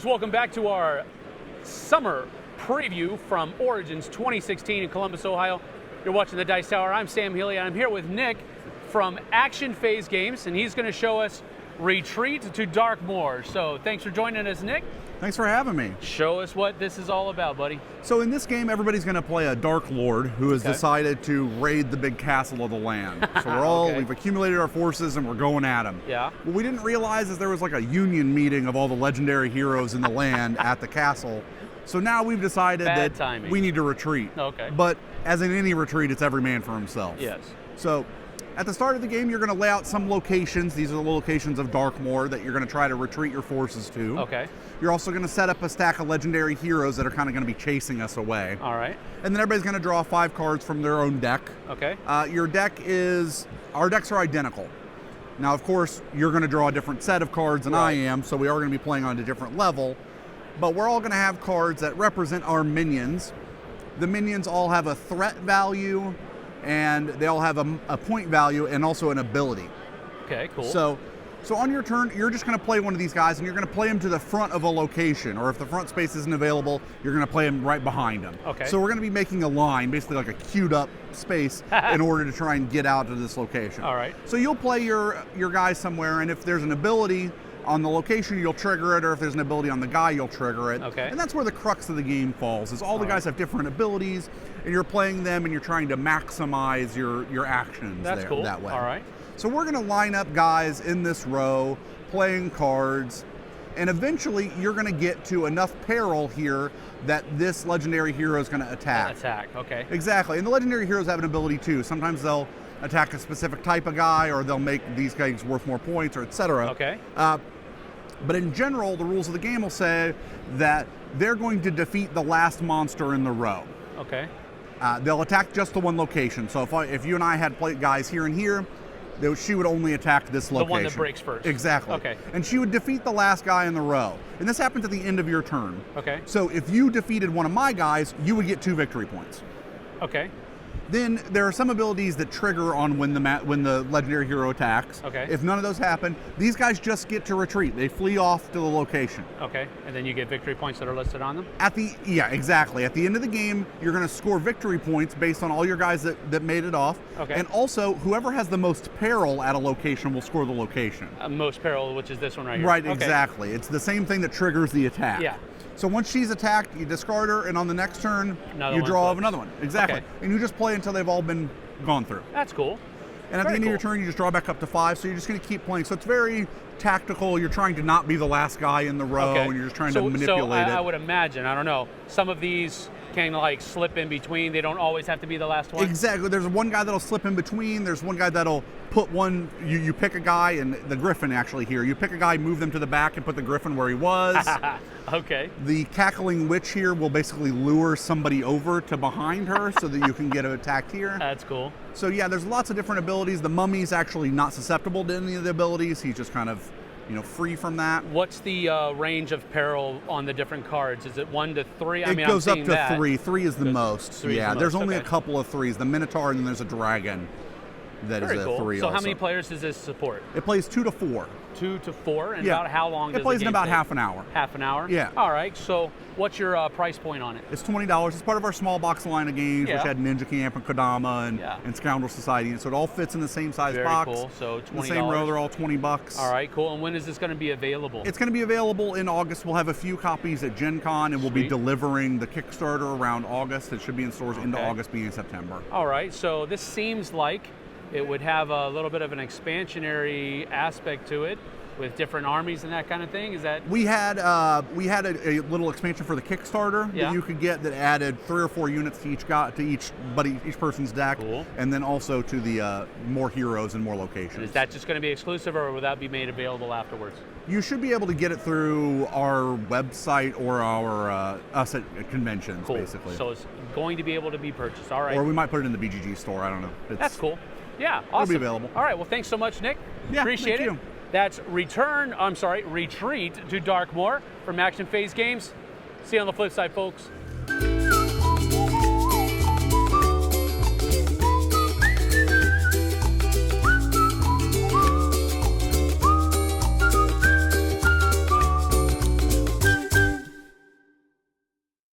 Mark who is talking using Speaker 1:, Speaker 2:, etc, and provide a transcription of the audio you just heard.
Speaker 1: folks, welcome back to our summer preview from Origins 2016 in Columbus, Ohio. You're watching the Dice Tower. I'm Sam Healy, and I'm here with Nick from Action Phase Games, and he's going to show us Retreat to Darkmoor. So thanks for joining us, Nick.
Speaker 2: Thanks for having me.
Speaker 1: Show us what this is all about, buddy.
Speaker 2: So in this game, everybody's going to play a Dark Lord who has decided to raid the big castle of the land. So we've accumulated our forces and we're going at him.
Speaker 1: Yeah.
Speaker 2: What we didn't realize is there was like a union meeting of all the legendary heroes in the land at the castle. So now we've decided we need to retreat.
Speaker 1: Okay.
Speaker 2: But as in any retreat, it's every man for himself.
Speaker 1: Yes.
Speaker 2: So at the start of the game, you're going to lay out some locations. These are the locations of Darkmoor that you're going to try to retreat your forces to.
Speaker 1: Okay.
Speaker 2: You're also going to set up a stack of legendary heroes that are kind of going to be chasing us away.
Speaker 1: All right.
Speaker 2: And then everybody's going to draw 5 cards from their own deck.
Speaker 1: Okay.
Speaker 2: Our decks are identical. Now, of course, you're going to draw a different set of cards than I am, so we are going to be playing on a different level. But we're all going to have cards that represent our minions. The minions all have a threat value, and they all have a point value and also an ability.
Speaker 1: Okay, cool.
Speaker 2: So on your turn, you're just going to play one of these guys, and you're going to play him to the front of a location, or if the front space isn't available, you're going to play him right behind him.
Speaker 1: Okay.
Speaker 2: So we're going to be making a line, basically like a queued up space, in order to try and get out of this location.
Speaker 1: All right.
Speaker 2: So you'll play your guy somewhere, and if there's an ability on the location, you'll trigger it, or if there's an ability on the guy, you'll trigger it.
Speaker 1: Okay.
Speaker 2: And that's where the crux of the game falls, is all the guys have different abilities, and you're playing them, and you're trying to maximize your actions
Speaker 1: That's cool.
Speaker 2: that way.
Speaker 1: All right.
Speaker 2: So we're going to line up guys in this row, playing cards, and eventually you're going to get to enough peril here that this legendary hero is going to attack.
Speaker 1: Okay.
Speaker 2: Exactly, and the legendary heroes have an ability too. Sometimes they'll attack a specific type of guy, or they'll make these guys worth more points, or etc.
Speaker 1: Okay.
Speaker 2: But in general, the rules of the game will say that they're going to defeat the last monster in the row.
Speaker 1: Okay.
Speaker 2: They'll attack just the one location. So if you and I had played guys here and here, she would only attack this location.
Speaker 1: The one that breaks first.
Speaker 2: Exactly.
Speaker 1: Okay.
Speaker 2: And she would defeat the last guy in the row. And this happens at the end of your turn.
Speaker 1: Okay.
Speaker 2: So if you defeated one of my guys, you would get 2 victory points.
Speaker 1: Okay.
Speaker 2: Then there are some abilities that trigger on when the legendary hero attacks.
Speaker 1: Okay.
Speaker 2: If none of those happen, these guys just get to retreat. They flee off to the location.
Speaker 1: Okay. And then you get victory points that are listed on them?
Speaker 2: Exactly. At the end of the game, you're going to score victory points based on all your guys that made it off.
Speaker 1: Okay.
Speaker 2: And also, whoever has the most peril at a location will score the location.
Speaker 1: Most peril, which is this one right here.
Speaker 2: Right,
Speaker 1: okay.
Speaker 2: Exactly. It's the same thing that triggers the attack.
Speaker 1: Yeah.
Speaker 2: So once she's attacked, you discard her, and on the next turn, you draw another one. Exactly.
Speaker 1: Okay.
Speaker 2: And you just play until they've all been gone through.
Speaker 1: That's cool.
Speaker 2: And at the end of your turn, you just draw back up to 5, so you're just going to keep playing. So it's very tactical. You're trying to not be the last guy in the row, and you're just trying to manipulate it.
Speaker 1: I would imagine, I don't know, some of these can slip in between. They don't always have to be the last one.
Speaker 2: Exactly. There's one guy that'll slip in between. There's one guy that'll put one, you pick a guy, and the Griffin actually here. You pick a guy, move them to the back, and put the Griffin where he was.
Speaker 1: Okay.
Speaker 2: The Cackling Witch here will basically lure somebody over to behind her so that you can get attacked here.
Speaker 1: That's cool.
Speaker 2: So yeah, there's lots of different abilities. The Mummy's actually not susceptible to any of the abilities. He's just kind of free from that.
Speaker 1: What's the range of peril on the different cards? Is it 1 to 3?
Speaker 2: It goes up to 3. 3 is the most. Yeah, there's only a couple of 3s. The Minotaur, and then there's a dragon that is a 3
Speaker 1: So
Speaker 2: also.
Speaker 1: how many players does this support?
Speaker 2: It plays 2 to 4.
Speaker 1: 2 to 4? And about how long does
Speaker 2: it plays
Speaker 1: the game
Speaker 2: in about
Speaker 1: take?
Speaker 2: half an hour.
Speaker 1: Half an hour?
Speaker 2: Yeah.
Speaker 1: All right, so what's your price point on it?
Speaker 2: It's $20. It's part of our small box line of games, which had Ninja Camp and Kodama and Scoundrel Society, and so it all fits in the same size box.
Speaker 1: Very cool. So $20.
Speaker 2: In the same row, they're all $20.
Speaker 1: All right, cool. And when is this going to be available?
Speaker 2: It's going to be available in August. We'll have a few copies at Gen Con, and we'll be delivering the Kickstarter around August. It should be in stores into August, beginning of September.
Speaker 1: All right, so this seems like it would have a little bit of an expansionary aspect to it, with different armies and that kind of thing. Is that
Speaker 2: we had a little expansion for the Kickstarter that you could get that added 3 or 4 units to each person's deck, and then also to the more heroes and more locations.
Speaker 1: Is that just going to be exclusive, or will that be made available afterwards?
Speaker 2: You should be able to get it through our website or our us at conventions, basically.
Speaker 1: So it's going to be able to be purchased. All right.
Speaker 2: Or we might put it in the BGG store. I don't know.
Speaker 1: That's cool. Yeah, awesome.
Speaker 2: It'll be available.
Speaker 1: All right, well, thanks so much, Nick.
Speaker 2: Yeah,
Speaker 1: appreciate it.
Speaker 2: you.
Speaker 1: That's Retreat to Darkmoor from Action Phase Games. See you on the flip side, folks.